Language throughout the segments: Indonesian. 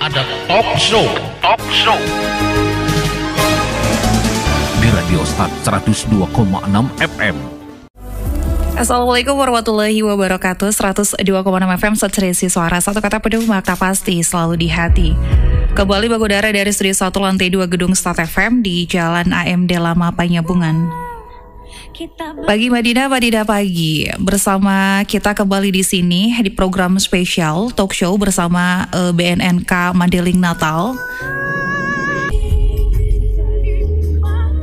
ada talk show di Radio Start 102,6 FM. Assalamualaikum warahmatullahi wabarakatuh. 102,6 FM Secerisi Suara. Satu kata penuh makna pasti selalu di hati. Kembali mengudara dari studio 1 lantai 2 gedung Start FM di Jalan AMD Lama Panyabungan. Pagi Madinah pagi. Bersama kita kembali di sini di program spesial talk show bersama BNNK Mandailing Natal.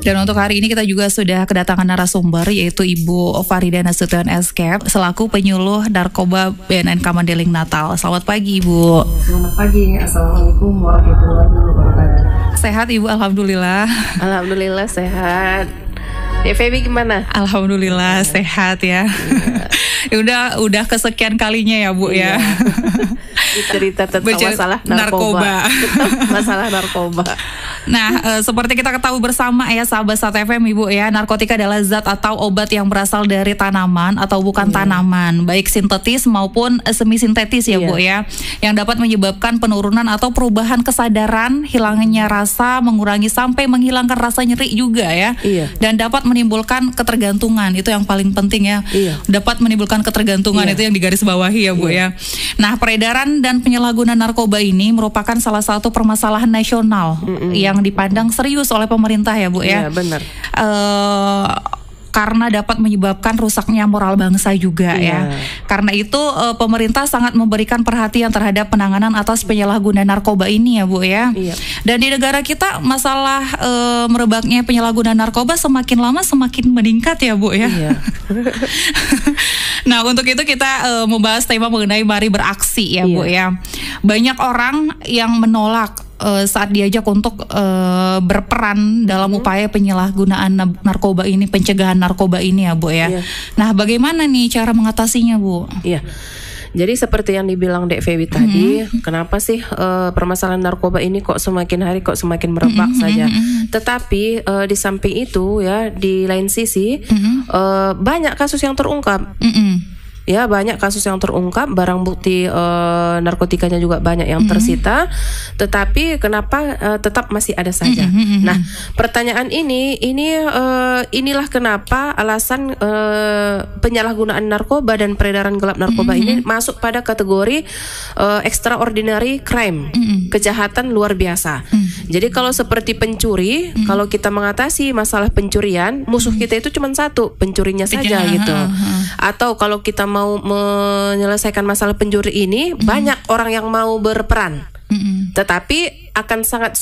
Dan untuk hari ini kita juga sudah kedatangan narasumber yaitu Ibu Farida Nasution Escape selaku penyuluh narkoba BNNK Mandailing Natal. Selamat pagi Ibu. Selamat pagi, Assalamualaikum warahmatullahi wabarakatuh. Sehat Ibu, Alhamdulillah. Alhamdulillah sehat. Feby gimana? Alhamdulillah sehat ya. Udah kesekian kalinya ya Bu ya. Cerita tentang masalah narkoba. Masalah narkoba. Nah, seperti kita ketahui bersama ya sahabat Start FM Ibu ya, narkotika adalah zat atau obat yang berasal dari tanaman atau bukan tanaman, baik sintetis maupun semi sintetis ya Bu ya, yang dapat menyebabkan penurunan atau perubahan kesadaran, hilangnya rasa, mengurangi sampai menghilangkan rasa nyeri juga ya. Dan dapat menimbulkan ketergantungan, itu yang paling penting ya. Dapat menimbulkan ketergantungan, itu yang digarisbawahi ya Bu ya. Nah, peredaran dan penyalahgunaan narkoba ini merupakan salah satu permasalahan nasional yang dipandang serius oleh pemerintah ya Bu ya. Iya benar. Karena dapat menyebabkan rusaknya moral bangsa juga ya. Karena itu pemerintah sangat memberikan perhatian terhadap penanganan atas penyalahgunaan narkoba ini ya Bu ya. Dan di negara kita masalah merebaknya penyalahgunaan narkoba semakin lama semakin meningkat ya Bu ya. Nah untuk itu kita membahas tema mengenai mari beraksi ya Bu ya. Banyak orang yang menolak saat diajak untuk berperan dalam upaya penyalahgunaan narkoba ini, pencegahan narkoba ini ya Bu ya. Nah bagaimana nih cara mengatasinya Bu? Jadi seperti yang dibilang Dek Feby tadi, kenapa sih permasalahan narkoba ini kok semakin hari kok semakin merebak saja. Tetapi di samping itu ya, di lain sisi banyak kasus yang terungkap. Ya banyak kasus yang terungkap, barang bukti narkotikanya juga banyak yang tersita, tetapi kenapa tetap masih ada saja. Nah pertanyaan inilah kenapa alasan penyalahgunaan narkoba dan peredaran gelap narkoba ini masuk pada kategori extraordinary crime, kejahatan luar biasa. Jadi kalau seperti pencuri, kalau kita mengatasi masalah pencurian, musuh kita itu cuma satu, pencurinya saja gitu. Atau kalau kita mau menyelesaikan masalah pencuri ini, banyak orang yang mau berperan. Tetapi akan sangat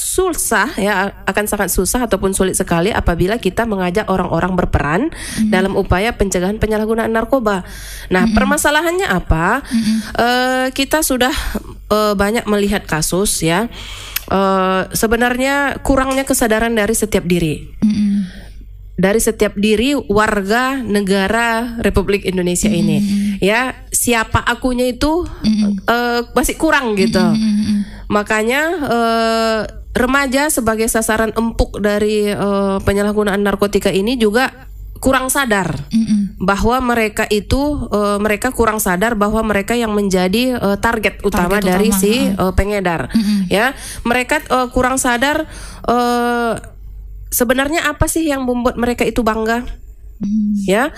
susah ataupun sulit sekali apabila kita mengajak orang-orang berperan dalam upaya pencegahan penyalahgunaan narkoba. Nah, permasalahannya apa? Kita sudah banyak melihat kasus ya. Sebenarnya kurangnya kesadaran dari setiap diri. Dari setiap diri warga negara Republik Indonesia ini, ya siapa akunya itu masih kurang gitu. Makanya remaja sebagai sasaran empuk dari penyalahgunaan narkotika ini juga kurang sadar bahwa mereka kurang sadar bahwa mereka yang menjadi target utama dari si pengedar. Ya, mereka kurang sadar. Sebenarnya apa sih yang membuat mereka itu bangga? Ya,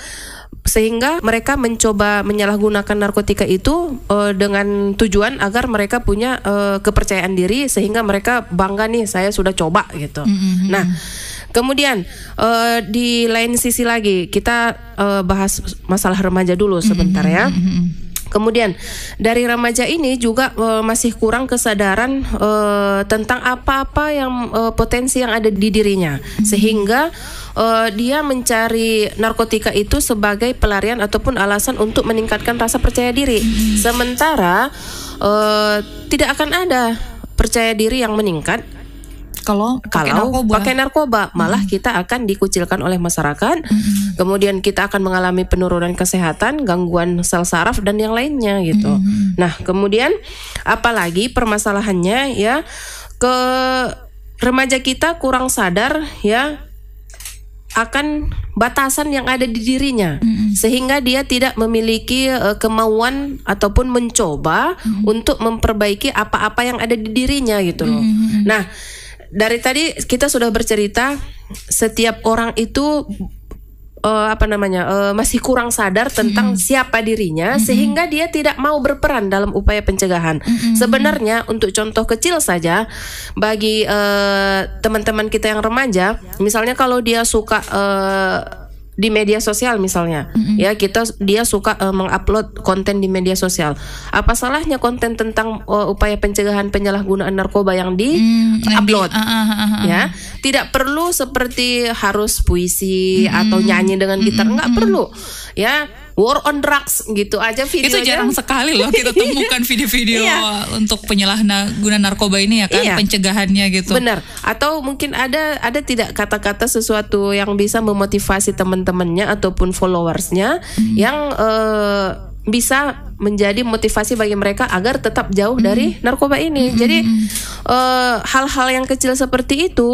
sehingga mereka mencoba menyalahgunakan narkotika itu dengan tujuan agar mereka punya kepercayaan diri sehingga mereka bangga nih saya sudah coba gitu. Nah, kemudian di lain sisi lagi kita bahas masalah remaja dulu sebentar ya. Kemudian dari remaja ini juga masih kurang kesadaran tentang apa-apa yang potensi yang ada di dirinya, sehingga dia mencari narkotika itu sebagai pelarian ataupun alasan untuk meningkatkan rasa percaya diri. Sementara tidak akan ada percaya diri yang meningkat kalau pakai narkoba, malah kita akan dikucilkan oleh masyarakat. Kemudian kita akan mengalami penurunan kesehatan, gangguan sel saraf dan yang lainnya gitu. Nah, kemudian apalagi permasalahannya ya, ke remaja kita kurang sadar ya akan batasan yang ada di dirinya, sehingga dia tidak memiliki kemauan ataupun mencoba untuk memperbaiki apa-apa yang ada di dirinya gitu loh. Nah, dari tadi kita sudah bercerita setiap orang itu masih kurang sadar tentang siapa dirinya, sehingga dia tidak mau berperan dalam upaya pencegahan. Sebenarnya untuk contoh kecil saja bagi teman-teman kita yang remaja, misalnya kalau dia suka di media sosial misalnya, ya dia suka mengupload konten di media sosial. Apa salahnya konten tentang upaya pencegahan penyalahgunaan narkoba yang di-upload? Ya, tidak perlu seperti harus puisi atau nyanyi dengan gitar, nggak perlu. Ya, war on drugs gitu aja videonya. Itu jarang sekali loh kita temukan video-video untuk penyalahgunaan narkoba ini ya kan, pencegahannya gitu. Benar. Atau mungkin ada tidak kata-kata sesuatu yang bisa memotivasi teman-temannya ataupun followersnya yang bisa menjadi motivasi bagi mereka agar tetap jauh dari narkoba ini. Jadi hal-hal yang kecil seperti itu,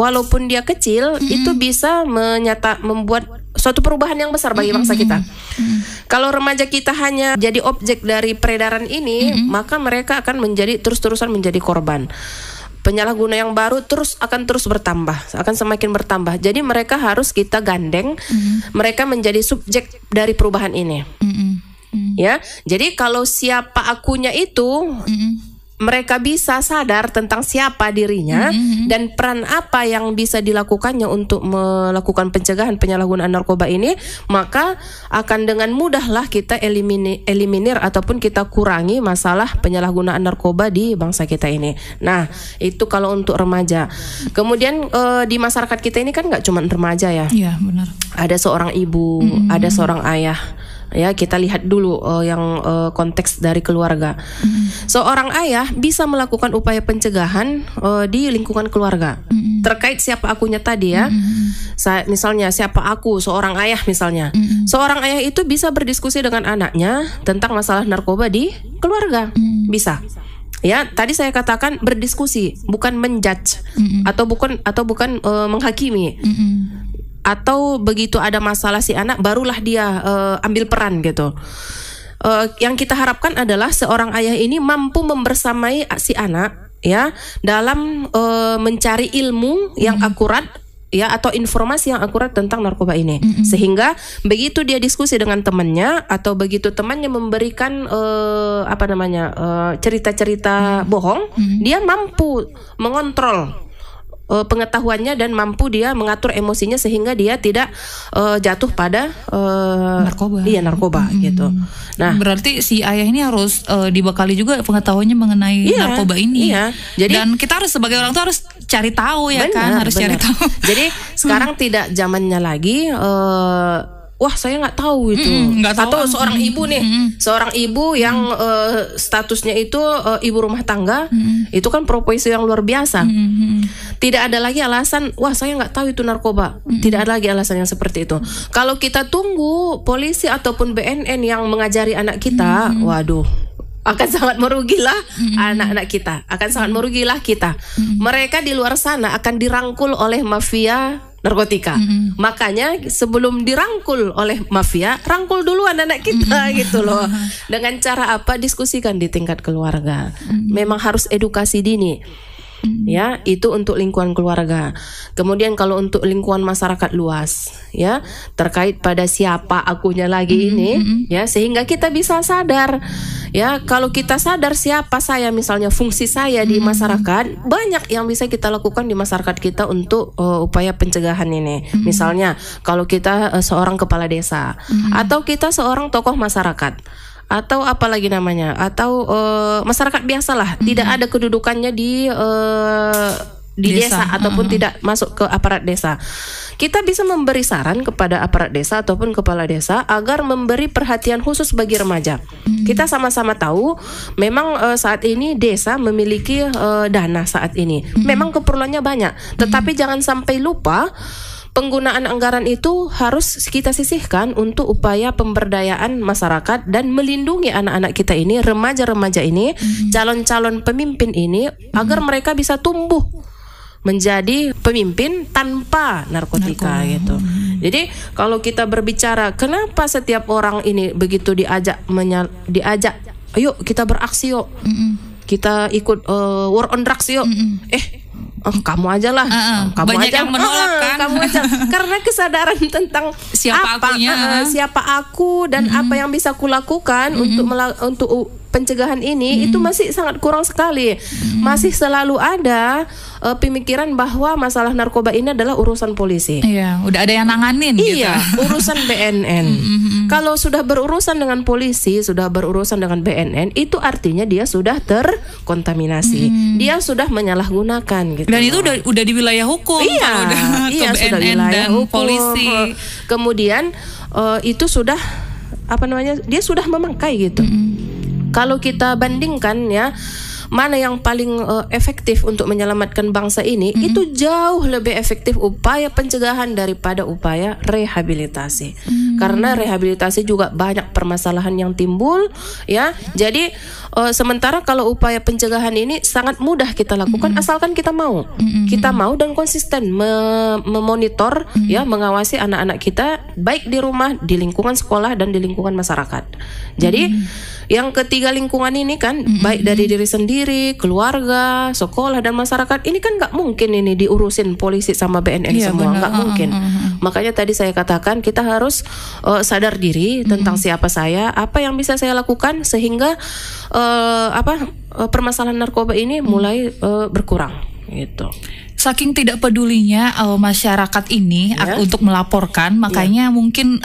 walaupun dia kecil, itu bisa membuat suatu perubahan yang besar bagi bangsa kita. Kalau remaja kita hanya jadi objek dari peredaran ini, maka mereka akan terus-terusan menjadi korban. Penyalahguna yang baru akan terus bertambah, akan semakin bertambah. Jadi mereka harus kita gandeng, mereka menjadi subjek dari perubahan ini. Ya, jadi kalau siapa akunya itu, mereka bisa sadar tentang siapa dirinya dan peran apa yang bisa dilakukannya untuk melakukan pencegahan penyalahgunaan narkoba ini, maka akan dengan mudahlah kita eliminir ataupun kita kurangi masalah penyalahgunaan narkoba di bangsa kita ini. Nah, itu kalau untuk remaja. Kemudian di masyarakat kita ini kan nggak cuma remaja ya. Iya, benar. Ada seorang ibu, ada seorang ayah. Ya, kita lihat dulu yang konteks dari keluarga. Seorang ayah bisa melakukan upaya pencegahan di lingkungan keluarga. Terkait siapa akunya tadi ya. Misalnya siapa aku, seorang ayah misalnya. Seorang ayah itu bisa berdiskusi dengan anaknya tentang masalah narkoba di keluarga. Bisa. Ya, tadi saya katakan berdiskusi, bukan menjudge atau bukan menghakimi. Atau begitu ada masalah si anak barulah dia ambil peran gitu. Yang kita harapkan adalah seorang ayah ini mampu membersamai si anak ya dalam mencari ilmu yang akurat ya, atau informasi yang akurat tentang narkoba ini, sehingga begitu dia diskusi dengan temannya atau begitu temannya memberikan cerita-cerita bohong, dia mampu mengontrol pengetahuannya dan mampu dia mengatur emosinya sehingga dia tidak jatuh pada narkoba. Iya, narkoba gitu. Nah, berarti si ayah ini harus dibekali juga pengetahuannya mengenai narkoba ini. Iya. Jadi, dan kita harus sebagai orang tua harus cari tahu ya, harus cari tahu. Jadi sekarang tidak zamannya lagi wah saya nggak tahu itu. Atau seorang ibu nih, seorang ibu yang statusnya itu ibu rumah tangga, itu kan profesi yang luar biasa. Tidak ada lagi alasan, wah saya nggak tahu itu narkoba. Tidak ada lagi alasan yang seperti itu. Kalau kita tunggu polisi ataupun BNN yang mengajari anak kita, waduh, akan sangat merugilah anak-anak kita, akan sangat merugilah kita. Mereka di luar sana akan dirangkul oleh mafia narkotika. Makanya sebelum dirangkul oleh mafia, rangkul dulu anak-anak kita gitu loh. Dengan cara apa? Diskusikan di tingkat keluarga. Memang harus edukasi dini. Ya, itu untuk lingkungan keluarga. Kemudian kalau untuk lingkungan masyarakat luas, ya, terkait pada siapa akunya lagi ini, ya, sehingga kita bisa sadar, ya, kalau kita sadar siapa saya, misalnya fungsi saya di masyarakat, banyak yang bisa kita lakukan di masyarakat kita untuk upaya pencegahan ini. Misalnya kalau kita seorang kepala desa, atau kita seorang tokoh masyarakat, atau apalagi namanya, atau masyarakat biasalah, tidak ada kedudukannya di desa ataupun tidak masuk ke aparat desa. Kita bisa memberi saran kepada aparat desa ataupun kepala desa agar memberi perhatian khusus bagi remaja. Kita sama-sama tahu memang saat ini desa memiliki dana saat ini. Memang keperluannya banyak, tetapi jangan sampai lupa penggunaan anggaran itu harus kita sisihkan untuk upaya pemberdayaan masyarakat dan melindungi anak-anak kita ini, remaja-remaja ini, calon-calon pemimpin ini, agar mereka bisa tumbuh menjadi pemimpin tanpa narkotika gitu. Jadi kalau kita berbicara kenapa setiap orang ini begitu diajak, ayo kita beraksi yuk, kita ikut war on drugs yuk, kamu aja lah, kamu banyak aja yang menolak kan? kamu aja, karena kesadaran tentang Siapa akunya, siapa aku dan apa yang bisa kulakukan untuk pencegahan ini itu masih sangat kurang sekali. Masih selalu ada pemikiran bahwa masalah narkoba ini adalah urusan polisi. Iya, udah ada yang nanganin gitu. Iya, urusan BNN. Kalau sudah berurusan dengan polisi, sudah berurusan dengan BNN, itu artinya dia sudah terkontaminasi. Dia sudah menyalahgunakan gitu. Dan itu udah di wilayah hukum. Iya, kalau udah ke BNN sudah wilayah dan hukum. polisi. Kemudian itu sudah dia sudah memangkai gitu. Kalau kita bandingkan ya, mana yang paling efektif untuk menyelamatkan bangsa ini, itu jauh lebih efektif upaya pencegahan daripada upaya rehabilitasi. Karena rehabilitasi juga banyak permasalahan yang timbul ya. Jadi sementara kalau upaya pencegahan ini sangat mudah kita lakukan asalkan kita mau. Kita mau dan konsisten memonitor ya, mengawasi anak-anak kita baik di rumah, di lingkungan sekolah dan di lingkungan masyarakat. Jadi yang ketiga lingkungan ini kan baik dari diri sendiri, keluarga, sekolah dan masyarakat ini kan nggak mungkin ini diurusin polisi sama BNN semua, nggak mungkin. Makanya tadi saya katakan kita harus sadar diri tentang siapa saya, apa yang bisa saya lakukan sehingga permasalahan narkoba ini mulai berkurang gitu. Saking tidak pedulinya masyarakat ini untuk melaporkan, makanya mungkin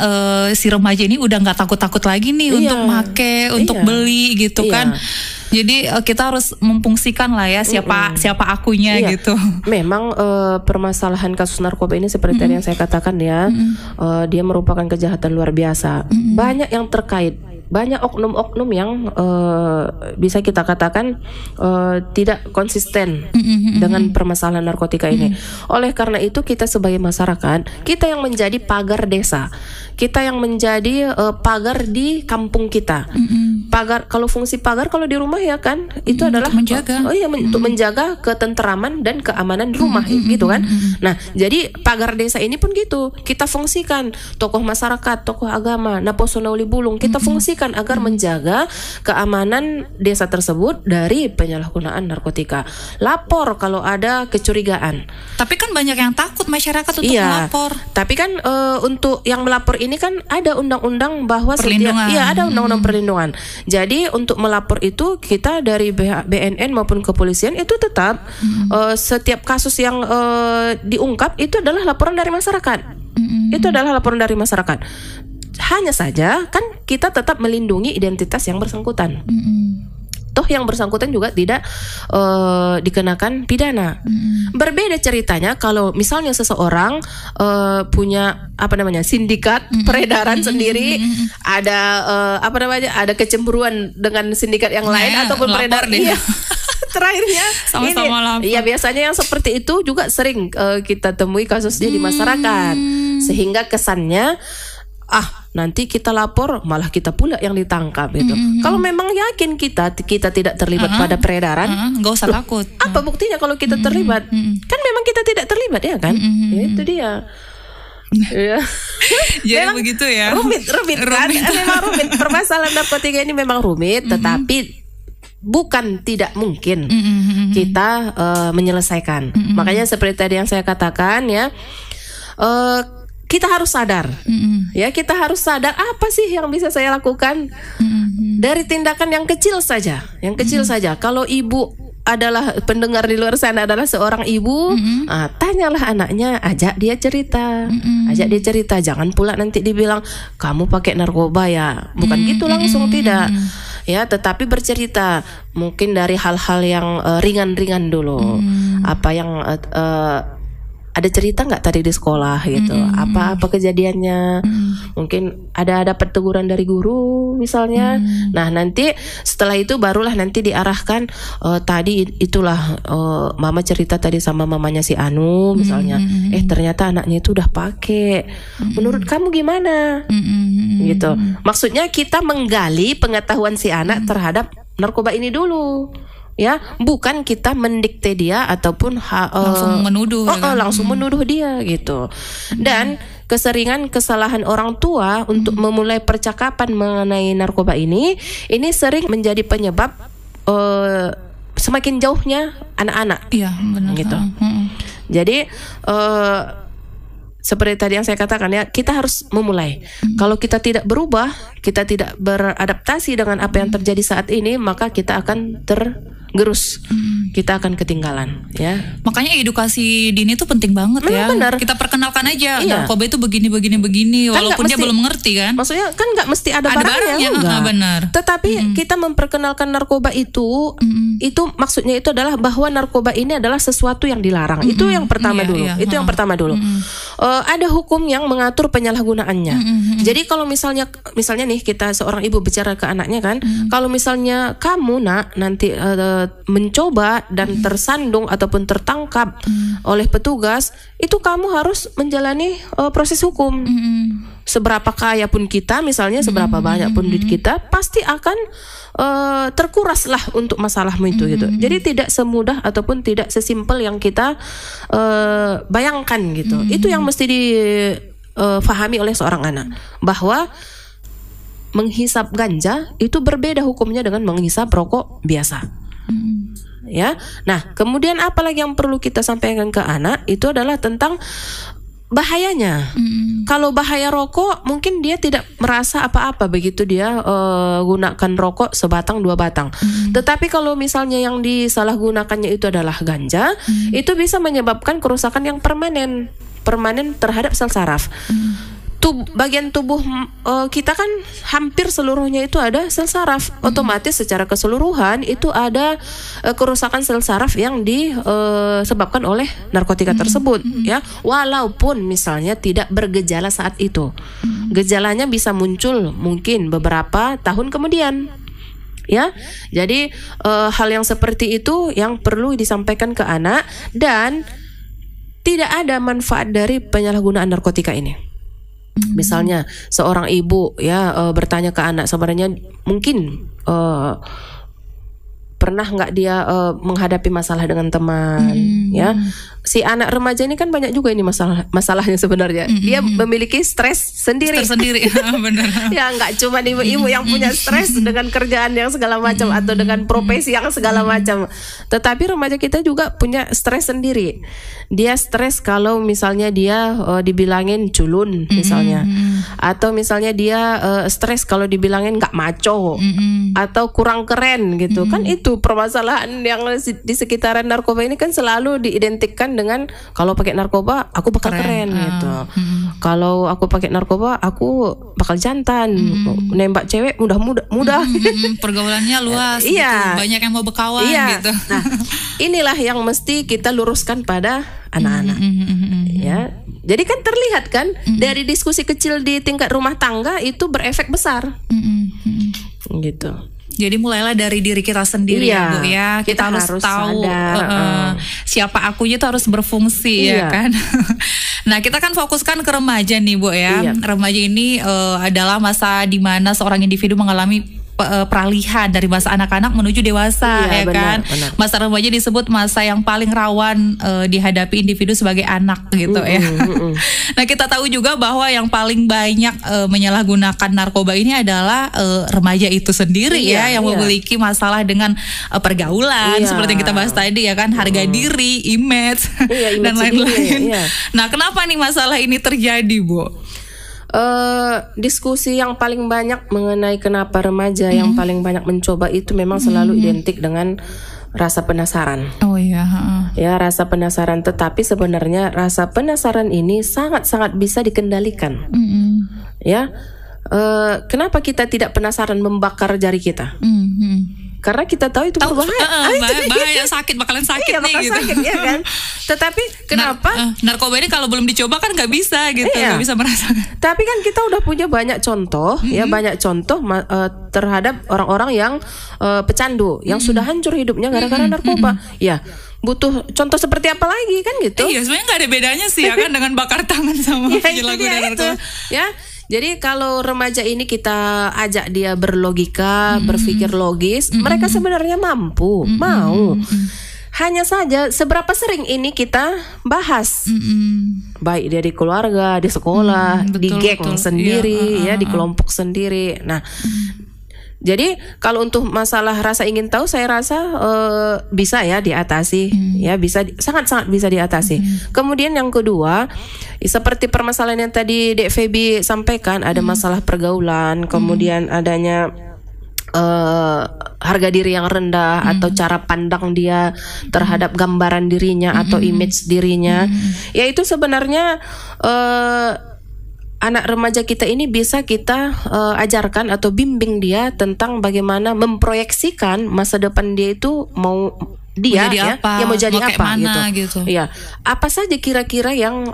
si remaja ini udah nggak takut-takut lagi nih untuk make, untuk beli gitu kan. Jadi kita harus memfungsikan lah ya siapa akunya gitu. Memang permasalahan kasus narkoba ini seperti tadi yang saya katakan ya, dia merupakan kejahatan luar biasa. Banyak yang terkait. Banyak oknum-oknum yang bisa kita katakan tidak konsisten dengan permasalahan narkotika ini. Oleh karena itu kita sebagai masyarakat, kita yang menjadi pagar desa, kita yang menjadi pagar di kampung kita. Pagar, kalau fungsi pagar kalau di rumah ya kan, itu adalah menjaga. Untuk menjaga ketenteraman dan keamanan di rumah gitu kan. Nah, jadi pagar desa ini pun gitu. Kita fungsikan tokoh masyarakat, tokoh agama, Naposona Uli Bulung, kita fungsikan agar menjaga keamanan desa tersebut dari penyalahgunaan narkotika. Lapor kalau ada kecurigaan. Tapi kan banyak yang takut masyarakat untuk melapor. Tapi kan untuk yang melapor ini kan ada undang-undang bahwa ada undang-undang perlindungan. Jadi untuk melapor itu kita dari BNN maupun kepolisian itu tetap setiap kasus yang diungkap itu adalah laporan dari masyarakat. Itu adalah laporan dari masyarakat. Hanya saja kan kita tetap melindungi identitas yang bersangkutan. Toh yang bersangkutan juga tidak dikenakan pidana. Berbeda ceritanya kalau misalnya seseorang punya sindikat peredaran sendiri, ada ada kecemburuan dengan sindikat yang lain ataupun peredaran. Terakhirnya sama-sama lapor. Iya, biasanya yang seperti itu juga sering kita temui kasusnya di masyarakat, sehingga kesannya nanti kita lapor malah kita pula yang ditangkap gitu. Kalau memang yakin kita tidak terlibat pada peredaran, nggak usah takut. Apa buktinya kalau kita terlibat? Kan memang kita tidak terlibat ya kan? Ya, itu dia. Jadi begitu ya. Rumit kan? Memang rumit. Permasalahan narkotika ini memang rumit, tetapi bukan tidak mungkin kita menyelesaikan. Makanya seperti tadi yang saya katakan ya, kita harus sadar, ya kita harus sadar apa sih yang bisa saya lakukan dari tindakan yang kecil saja, Kalau ibu adalah pendengar di luar sana adalah seorang ibu, tanyalah anaknya, ajak dia cerita, jangan pula nanti dibilang kamu pakai narkoba ya, bukan gitu langsung, tidak. Ya, tetapi bercerita mungkin dari hal-hal yang ringan-ringan dulu, apa yang ada cerita nggak tadi di sekolah gitu, apa kejadiannya, mungkin ada dapat teguran dari guru misalnya. Nah nanti setelah itu barulah nanti diarahkan, tadi itulah mama cerita tadi sama mamanya si Anu misalnya, ternyata anaknya itu udah pakai, menurut kamu gimana? Gitu. Maksudnya kita menggali pengetahuan si anak terhadap narkoba ini dulu. Ya, bukan kita mendikte dia ataupun langsung menuduh, langsung menuduh dia gitu. Dan keseringan kesalahan orang tua untuk memulai percakapan mengenai narkoba ini sering menjadi penyebab semakin jauhnya anak-anak. Iya, benar. Gitu. Jadi seperti tadi yang saya katakan ya, kita harus memulai. Kalau kita tidak berubah, kita tidak beradaptasi dengan apa yang terjadi saat ini, maka kita akan tergerus. Kita akan ketinggalan, ya. Makanya edukasi dini itu penting banget ya. Benar. Kita perkenalkan aja Iya. narkoba itu begini Kan walaupun dia mesti, belum mengerti kan. Maksudnya kan nggak mesti ada Ada barangnya, barangnya, enggak. benar. Tetapi kita memperkenalkan narkoba itu maksudnya itu adalah bahwa narkoba ini adalah sesuatu yang dilarang. Itu yang pertama Iya, dulu. iya. Itu yang pertama dulu. Ada hukum yang mengatur penyalahgunaannya. Jadi kalau misalnya nih kita seorang ibu bicara ke anaknya kan, kalau misalnya kamu nanti mencoba dan tersandung ataupun tertangkap oleh petugas, itu kamu harus menjalani proses hukum. Seberapa kaya pun kita, misalnya seberapa banyak pun duit kita, pasti akan terkuras lah untuk masalahmu itu gitu. Jadi tidak semudah ataupun tidak sesimpel yang kita bayangkan gitu. Itu yang mesti difahami oleh seorang anak, bahwa menghisap ganja itu berbeda hukumnya dengan menghisap rokok biasa. Ya, nah kemudian apa lagi yang perlu kita sampaikan ke anak itu adalah tentang bahayanya. Kalau bahaya rokok, mungkin dia tidak merasa apa-apa begitu dia gunakan rokok sebatang 2 batang. Tetapi kalau misalnya yang disalahgunakannya itu adalah ganja, itu bisa menyebabkan kerusakan yang permanen terhadap sel saraf. Bagian tubuh kita kan hampir seluruhnya itu ada sel saraf. Otomatis secara keseluruhan itu ada kerusakan sel saraf yang disebabkan oleh narkotika tersebut, ya. Walaupun misalnya tidak bergejala saat itu, gejalanya bisa muncul mungkin beberapa tahun kemudian. Ya, jadi hal yang seperti itu yang perlu disampaikan ke anak, dan tidak ada manfaat dari penyalahgunaan narkotika ini. Misalnya seorang ibu ya bertanya ke anak, sebenarnya mungkin pernah nggak dia menghadapi masalah dengan teman, ya. Si anak remaja ini kan banyak juga ini masalahnya sebenarnya. Dia memiliki stres sendiri. Benar. Ya, nggak cuma ibu-ibu yang punya stres dengan kerjaan yang segala macam atau dengan profesi yang segala macam. Tetapi remaja kita juga punya stres sendiri. Dia stres kalau misalnya dia dibilangin culun misalnya, atau misalnya dia stres kalau dibilangin nggak maco atau kurang keren gitu. Kan itu permasalahan yang di sekitaran narkoba ini kan selalu diidentikan dengan kalau pakai narkoba aku bakal keren gitu. Kalau aku pakai narkoba aku bakal jantan, nembak cewek mudah. Pergaulannya luas, iya. gitu. Banyak yang mau berkawan gitu. Nah, inilah yang mesti kita luruskan pada anak-anak. Ya. Jadi kan terlihat kan dari diskusi kecil di tingkat rumah tangga itu berefek besar. Gitu. Jadi mulailah dari diri kita sendiri ya Bu ya. Kita harus tahu siapa akunya itu harus berfungsi ya kan. Nah kita kan fokuskan ke remaja nih Bu ya. Remaja ini adalah masa di mana seorang individu mengalami peralihan dari masa anak-anak menuju dewasa ya kan. Masa remaja disebut masa yang paling rawan dihadapi individu sebagai anak gitu ya. Nah kita tahu juga bahwa yang paling banyak menyalahgunakan narkoba ini adalah remaja itu sendiri yang memiliki masalah dengan pergaulan seperti yang kita bahas tadi ya kan, harga diri, image dan lain-lain. Nah kenapa nih masalah ini terjadi Bu? Diskusi yang paling banyak mengenai kenapa remaja yang paling banyak mencoba itu memang selalu identik dengan rasa penasaran. Oh iya. Ya, rasa penasaran. Tetapi sebenarnya rasa penasaran ini sangat-sangat bisa dikendalikan. Ya, kenapa kita tidak penasaran membakar jari kita? Karena kita tahu itu berbahaya. Bahaya, bakalan sakit nih bakal gitu. Sakit, ya kan? Tetapi kenapa narkoba ini kalau belum dicoba kan nggak bisa gitu, nggak bisa merasakan. Tapi kan kita udah punya banyak contoh banyak contoh terhadap orang-orang yang pecandu yang sudah hancur hidupnya gara-gara narkoba. Ya, butuh contoh seperti apa lagi kan gitu? Iya, sebenarnya nggak ada bedanya sih ya kan dengan bakar tangan sama penyalahguna narkoba. Ya. Jadi kalau remaja ini kita ajak dia berlogika, berpikir logis, mereka sebenarnya mampu, mau. Hanya saja seberapa sering ini kita bahas, baik dia di keluarga, di sekolah, di geng sendiri, ya di kelompok sendiri. Nah, jadi kalau untuk masalah rasa ingin tahu, saya rasa bisa ya diatasi, ya bisa sangat-sangat bisa diatasi. Kemudian yang kedua, seperti permasalahan yang tadi Dek Feby sampaikan, ada masalah pergaulan, kemudian adanya harga diri yang rendah atau cara pandang dia terhadap gambaran dirinya atau image dirinya, yaitu sebenarnya anak remaja kita ini bisa kita ajarkan atau bimbing dia tentang bagaimana memproyeksikan masa depan dia itu mau dia ya, apa, yang mau jadi apa gitu. Ya, apa saja kira-kira yang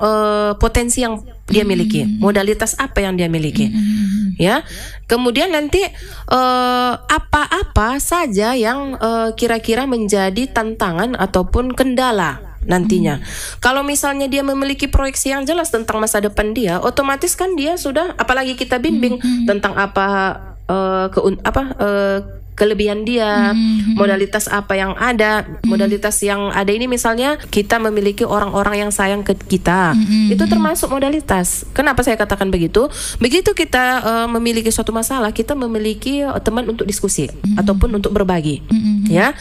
potensi yang dia miliki, modalitas apa yang dia miliki, ya. Kemudian nanti apa-apa saja yang kira-kira menjadi tantangan ataupun kendala nantinya. Kalau misalnya dia memiliki proyeksi yang jelas tentang masa depan dia, otomatis kan dia sudah, apalagi kita bimbing tentang kelebihan dia, modalitas apa yang ada, modalitas yang ada ini misalnya kita memiliki orang-orang yang sayang ke kita, itu termasuk modalitas. Kenapa saya katakan begitu? Begitu kita memiliki suatu masalah, kita memiliki teman untuk diskusi ataupun untuk berbagi, ya.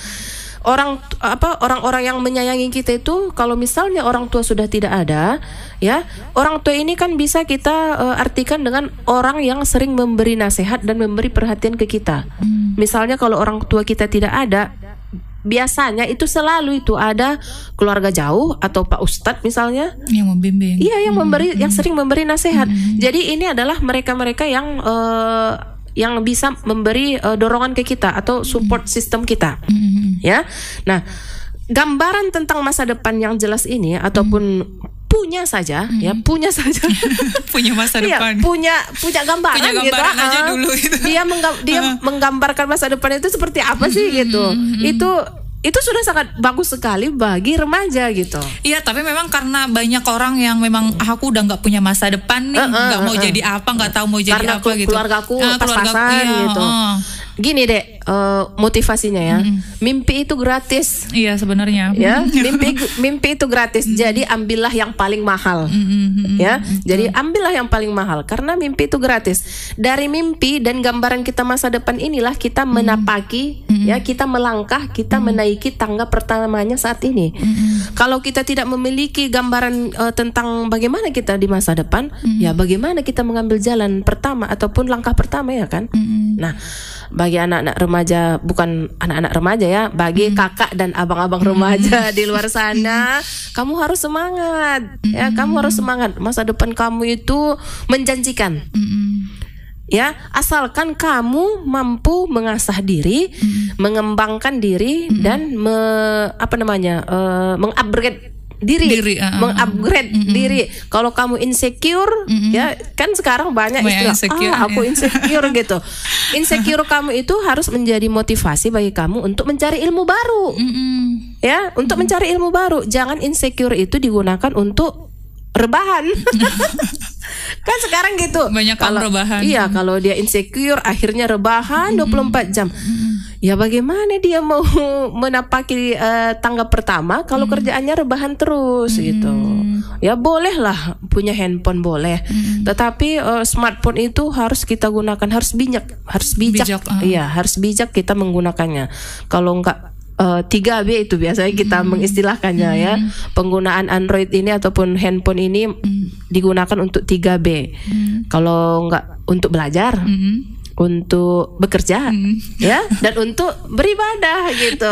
Orang-orang yang menyayangi kita itu, kalau misalnya orang tua sudah tidak ada, ya, orang tua ini kan bisa kita artikan dengan orang yang sering memberi nasihat dan memberi perhatian ke kita. Misalnya kalau orang tua kita tidak ada, biasanya itu selalu itu ada keluarga jauh atau Pak Ustadz misalnya yang membimbing. Iya, yang memberi, yang sering memberi nasihat. Jadi ini adalah mereka-mereka yang bisa memberi dorongan ke kita atau support sistem kita, ya. Nah, gambaran tentang masa depan yang jelas ini ataupun punya saja, ya punya saja, punya masa depan, punya gambaran gitu. Aja dulu itu. Dia menggambarkan masa depan itu seperti apa sih gitu. Itu sudah sangat bagus sekali bagi remaja gitu. Iya, tapi memang karena banyak orang yang memang aku udah nggak punya masa depan nih, nggak mau jadi apa, nggak tahu mau jadi karena apa gitu. Keluargaku pas-pasan gitu. Gini Dek, motivasinya ya, mimpi itu gratis. Iya sebenarnya. Ya, mimpi itu gratis. Jadi ambillah yang paling mahal. Ya, jadi ambillah yang paling mahal karena mimpi itu gratis. Dari mimpi dan gambaran kita masa depan inilah kita menapaki, ya, kita melangkah, kita menaiki tangga pertamanya saat ini. Kalau kita tidak memiliki gambaran tentang bagaimana kita di masa depan, ya bagaimana kita mengambil jalan pertama ataupun langkah pertama, ya kan? Nah, bagi anak-anak remaja, bukan anak-anak remaja ya, bagi kakak dan abang-abang remaja di luar sana, kamu harus semangat, ya, kamu harus semangat. Masa depan kamu itu menjanjikan, ya, asalkan kamu mampu mengasah diri, mengembangkan diri dan mengupgrade diri, mengupgrade diri. Kalau kamu insecure, ya kan sekarang banyak istilah, aku insecure gitu. Insecure kamu itu harus menjadi motivasi bagi kamu untuk mencari ilmu baru, ya, untuk mencari ilmu baru. Jangan insecure itu digunakan untuk rebahan. Kan sekarang gitu. Banyak kalau rebahan. Iya, kalau dia insecure akhirnya rebahan 24 jam. Ya bagaimana dia mau menapaki tangga pertama kalau kerjaannya rebahan terus gitu. Ya bolehlah punya handphone, boleh. Tetapi smartphone itu harus kita gunakan, harus bijak. Iya, harus bijak kita menggunakannya. Kalau enggak 3B itu biasanya kita mengistilahkannya, ya. Penggunaan Android ini ataupun handphone ini digunakan untuk 3B. Kalau enggak untuk belajar, untuk bekerja, ya, dan untuk beribadah gitu.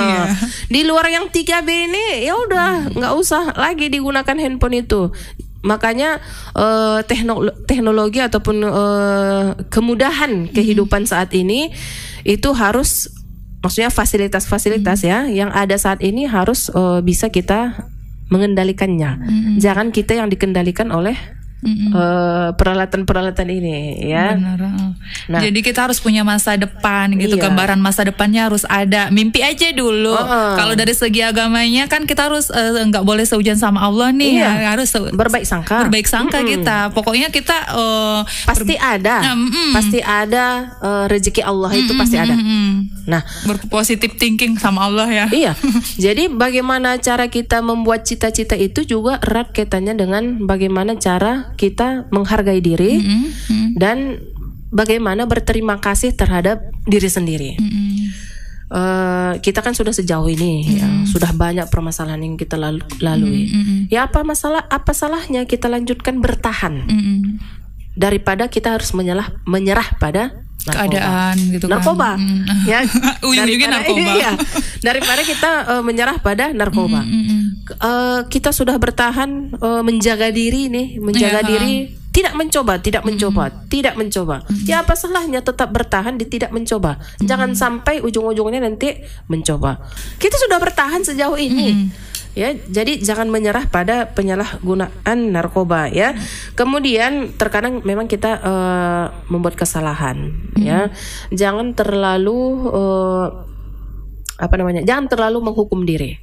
Di luar yang 3B ini ya udah nggak usah lagi digunakan handphone itu. Makanya teknologi ataupun kemudahan kehidupan saat ini itu harus, maksudnya fasilitas-fasilitas ya yang ada saat ini harus bisa kita mengendalikannya. Jangan kita yang dikendalikan oleh peralatan-peralatan ini ya. Benar. Nah. Jadi kita harus punya masa depan gitu, Iya. gambaran masa depannya harus ada. Mimpi aja dulu. Kalau dari segi agamanya kan kita harus nggak boleh seujan sama Allah nih, Iya. ya. Harus Berbaik sangka. berbaik sangka kita. Pokoknya kita Pasti ada. Pasti ada rezeki Allah itu pasti ada. Nah, berpositif thinking sama Allah ya. iya. Jadi bagaimana cara kita membuat cita-cita itu juga erat kaitannya dengan bagaimana cara kita menghargai diri dan bagaimana berterima kasih terhadap diri sendiri. Kita kan sudah sejauh ini, ya, sudah banyak permasalahan yang kita lalui. Ya apa salahnya kita lanjutkan bertahan daripada kita harus menyerah pada keadaan gitu kan. Narkoba. Ya, ujung-ujungnya narkoba. Iya, daripada kita menyerah pada narkoba. Kita sudah bertahan menjaga diri nih, menjaga diri, tidak mencoba. Ya apa salahnya tetap bertahan di tidak mencoba. Jangan sampai ujung-ujungnya nanti mencoba. Kita sudah bertahan sejauh ini. Ya, jadi jangan menyerah pada penyalahgunaan narkoba ya. Kemudian terkadang memang kita membuat kesalahan ya. Jangan terlalu jangan terlalu menghukum diri.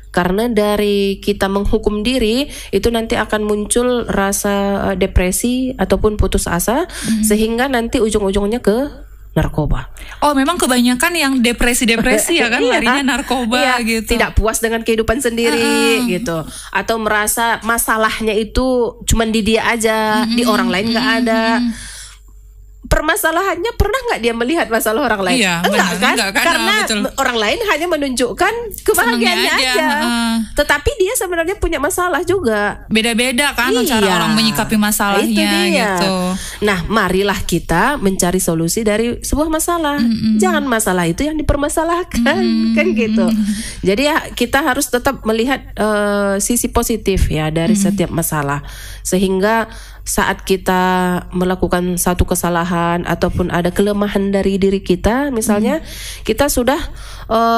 Karena dari kita menghukum diri itu nanti akan muncul rasa depresi ataupun putus asa sehingga nanti ujung-ujungnya ke narkoba. Oh, memang kebanyakan yang depresi-depresi ya kan larinya narkoba gitu. Tidak puas dengan kehidupan sendiri gitu. Atau merasa masalahnya itu cuman di dia aja, di orang lain nggak ada. Permasalahannya pernah nggak dia melihat masalah orang lain? Iya, enggak kan? Karena betul. orang lain hanya menunjukkan kebahagiaannya aja. Tetapi dia sebenarnya punya masalah juga. Beda-beda kan cara orang menyikapi masalahnya itu dia. gitu. Nah, marilah kita mencari solusi dari sebuah masalah. Jangan masalah itu yang dipermasalahkan, kan gitu. Jadi ya kita harus tetap melihat sisi positif ya dari setiap masalah, sehingga saat kita melakukan satu kesalahan ataupun ada kelemahan dari diri kita, misalnya kita sudah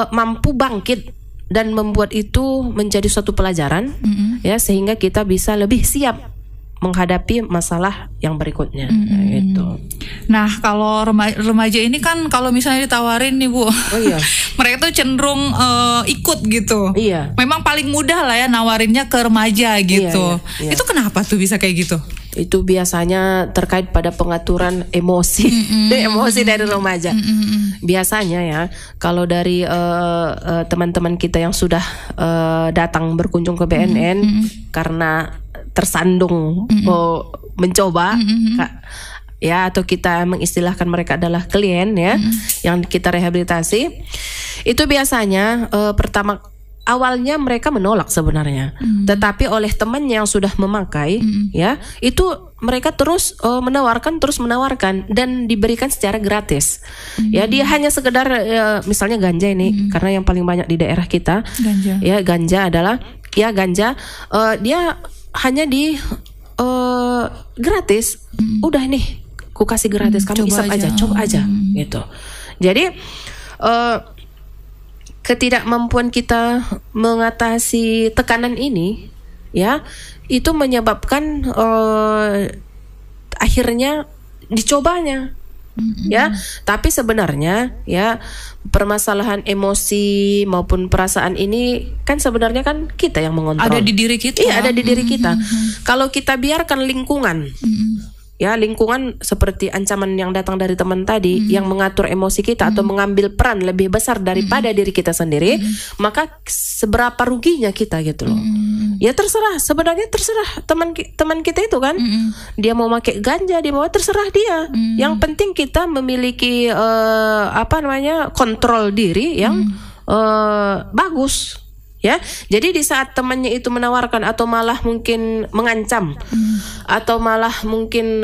mampu bangkit dan membuat itu menjadi suatu pelajaran, ya, sehingga kita bisa lebih siap menghadapi masalah yang berikutnya, gitu. Nah, kalau remaja ini kan kalau misalnya ditawarin nih Bu, mereka tuh cenderung ikut gitu. Iya. Memang paling mudah lah ya nawarinnya ke remaja gitu. Iya. Itu kenapa tuh bisa kayak gitu? Itu biasanya terkait pada pengaturan emosi, emosi dari remaja. Biasanya ya, kalau dari teman-teman kita yang sudah datang berkunjung ke BNN karena tersandung mau mencoba, ya, atau kita mengistilahkan mereka adalah klien ya, yang kita rehabilitasi, itu biasanya awalnya mereka menolak sebenarnya, tetapi oleh temannya yang sudah memakai, ya, itu mereka terus menawarkan dan diberikan secara gratis. Ya, dia hanya sekedar misalnya ganja ini, karena yang paling banyak di daerah kita, ya ganja adalah ganja, dia hanya di gratis. Udah nih, ku kasih gratis, kamu isap aja, coba aja, gitu. Jadi ketidakmampuan kita mengatasi tekanan ini, ya, itu menyebabkan akhirnya dicobanya, ya. Tapi sebenarnya ya permasalahan emosi maupun perasaan ini kan sebenarnya kan kita yang mengontrol. Ada di diri kita. Iya, ada di diri kita. Kalau kita biarkan lingkungan, ya, lingkungan seperti ancaman yang datang dari teman tadi yang mengatur emosi kita atau mengambil peran lebih besar daripada diri kita sendiri, maka seberapa ruginya kita gitu loh. Ya terserah, sebenarnya terserah teman kita itu kan, dia mau pakai ganja, dia mau, terserah dia. Yang penting kita memiliki kontrol diri yang bagus. Ya, jadi di saat temannya itu menawarkan atau malah mungkin mengancam, atau malah mungkin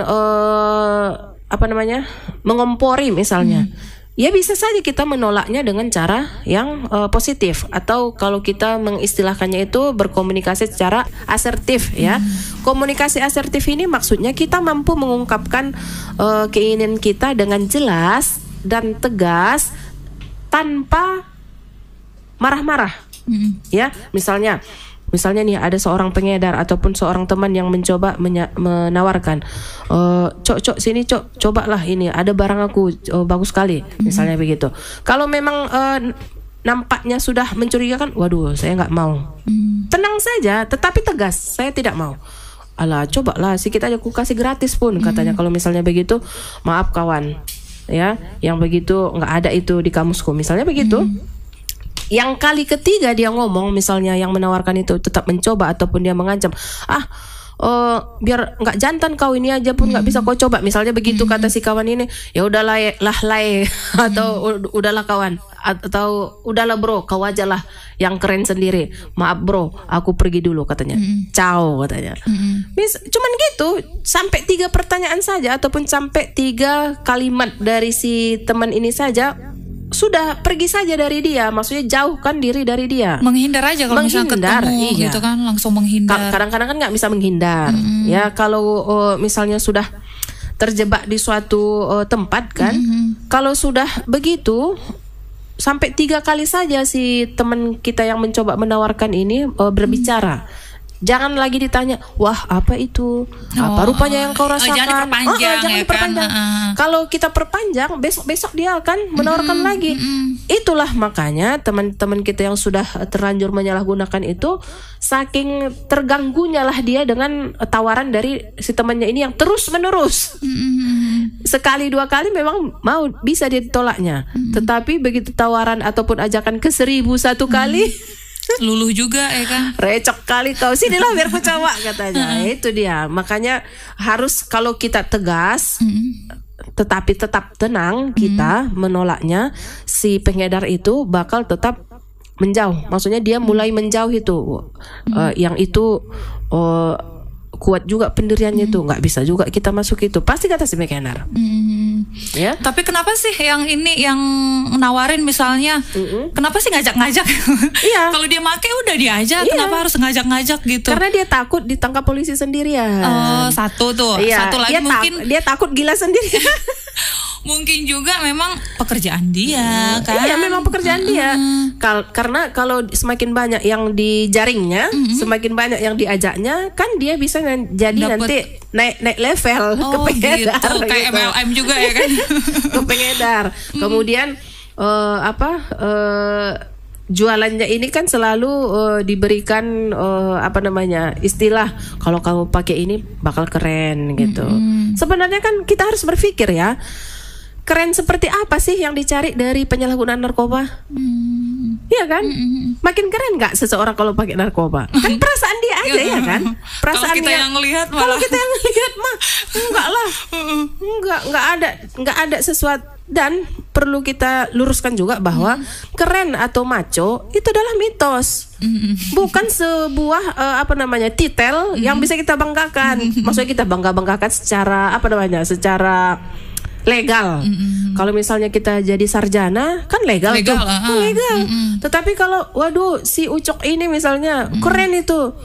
mengompori misalnya, ya bisa saja kita menolaknya dengan cara yang positif, atau kalau kita mengistilahkannya itu berkomunikasi secara asertif ya. Komunikasi asertif ini maksudnya kita mampu mengungkapkan keinginan kita dengan jelas dan tegas tanpa marah-marah. Ya, misalnya misalnya nih ada seorang pengedar ataupun seorang teman yang mencoba menawarkan, cok sini cok, cobalah ini ada barang aku bagus sekali, misalnya begitu. Kalau memang nampaknya sudah mencurigakan, waduh saya nggak mau. Tenang saja, tetapi tegas, saya tidak mau. Alah, cobalah sedikit aja aku kasih gratis pun, katanya. Kalau misalnya begitu, maaf kawan, ya, yang begitu nggak ada itu di kamusku, misalnya begitu. Yang kali ketiga dia ngomong, misalnya yang menawarkan itu tetap mencoba ataupun dia mengancam, biar nggak jantan kau ini aja pun nggak bisa kau coba, misalnya begitu kata si kawan ini. Ya udahlah atau udahlah kawan, atau udahlah bro, kau aja lah yang keren sendiri. Maaf bro, aku pergi dulu, katanya. Ciao, katanya. Cuman gitu, sampai 3 pertanyaan saja ataupun sampai 3 kalimat dari si teman ini saja, sudah pergi saja dari dia, maksudnya jauhkan diri dari dia. Menghindar aja kalau misalnya ketemu, iya. gitu kan, langsung menghindar. Kadang-kadang kan nggak bisa menghindar, ya. Kalau misalnya sudah terjebak di suatu tempat kan, kalau sudah begitu sampai 3 kali saja si teman kita yang mencoba menawarkan ini berbicara. Jangan lagi ditanya, wah apa itu, apa rupanya yang kau rasakan. Jangan diperpanjang, jangan diperpanjang. Kalau kita perpanjang, besok dia akan menawarkan lagi. Itulah makanya teman-teman kita yang sudah terlanjur menyalahgunakan itu, saking terganggunya lah dia dengan tawaran dari si temannya ini yang terus menerus. Sekali 2 kali memang mau bisa ditolaknya, tetapi begitu tawaran ataupun ajakan ke 1001 kali, luluh juga ya kan. Recok kali kau, sinilah biar ku coba, katanya. Itu dia. Makanya harus kalau kita tegas tetapi tetap tenang kita menolaknya, si pengedar itu bakal tetap menjauh. Maksudnya dia mulai menjauh itu. Yang itu kuat juga pendiriannya itu, nggak bisa juga kita masuk itu, pasti kata si pengedar. Ya. Tapi kenapa sih yang ini yang nawarin misalnya, kenapa sih ngajak-ngajak? Iya. Kalau dia make udah diajak, kenapa harus ngajak-ngajak gitu? Karena dia takut ditangkap polisi sendirian. Satu tuh, iya, satu lagi dia takut gila sendirian. Mungkin juga memang pekerjaan dia kan. Iya, memang pekerjaan dia. Karena kalau semakin banyak yang dijaringnya, semakin banyak yang diajaknya, kan dia bisa jadi nanti naik level ke pengedar gitu. Kayak gitu. MLM juga ya kan. Ke pengedar. Kemudian jualannya ini kan selalu diberikan istilah, kalau kamu pakai ini bakal keren gitu. Sebenarnya kan kita harus berpikir ya, keren seperti apa sih yang dicari dari penyalahgunaan narkoba? Iya kan? Makin keren nggak seseorang kalau pakai narkoba? Kan perasaan dia aja ya kan? Perasaan kalau kita yang ngelihat malah. Kalau kita yang ngelihat mah enggak lah. Enggak ada sesuatu. Dan perlu kita luruskan juga bahwa keren atau maco itu adalah mitos. Bukan sebuah titel yang bisa kita banggakan. Maksudnya kita banggakan secara secara legal. Kalau misalnya kita jadi sarjana kan legal tuh. Legal. Tetapi kalau waduh si Ucok ini misalnya keren itu.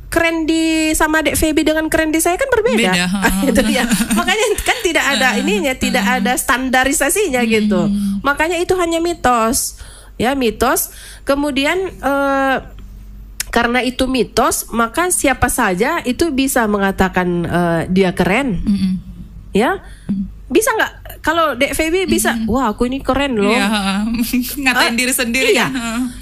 Keren di sama Dek Feby dengan keren di saya kan berbeda. Itu dia. Makanya kan tidak ada ininya, tidak ada standarisasinya gitu. Makanya itu hanya mitos. Ya, mitos. Kemudian karena itu mitos, maka siapa saja itu bisa mengatakan dia keren. Ya. Bisa nggak? Kalau Dek Feby bisa, wah aku ini keren loh. Ngatain diri sendiri. Iya.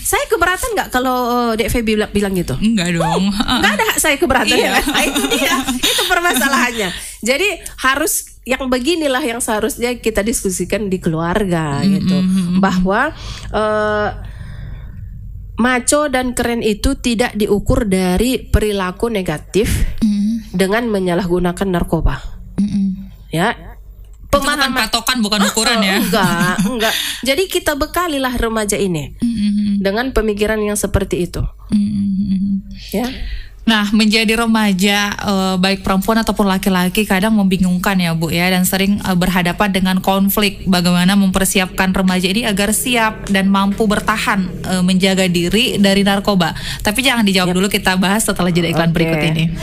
Saya keberatan nggak kalau Dek Feby bilang gitu? Enggak dong. Nggak ada saya keberatan ya. Nah, itu dia, itu permasalahannya. Jadi harus yang beginilah yang seharusnya kita diskusikan di keluarga gitu, bahwa maco dan keren itu tidak diukur dari perilaku negatif dengan menyalahgunakan narkoba. Ya. Pemahaman patokan bukan ukuran ya. Enggak. Jadi kita bekalilah remaja ini dengan pemikiran yang seperti itu. Ya. Nah, menjadi remaja baik perempuan ataupun laki-laki kadang membingungkan ya Bu ya, dan sering berhadapan dengan konflik bagaimana mempersiapkan remaja ini agar siap dan mampu bertahan menjaga diri dari narkoba. Tapi jangan dijawab dulu, kita bahas setelah jeda iklan berikut ini.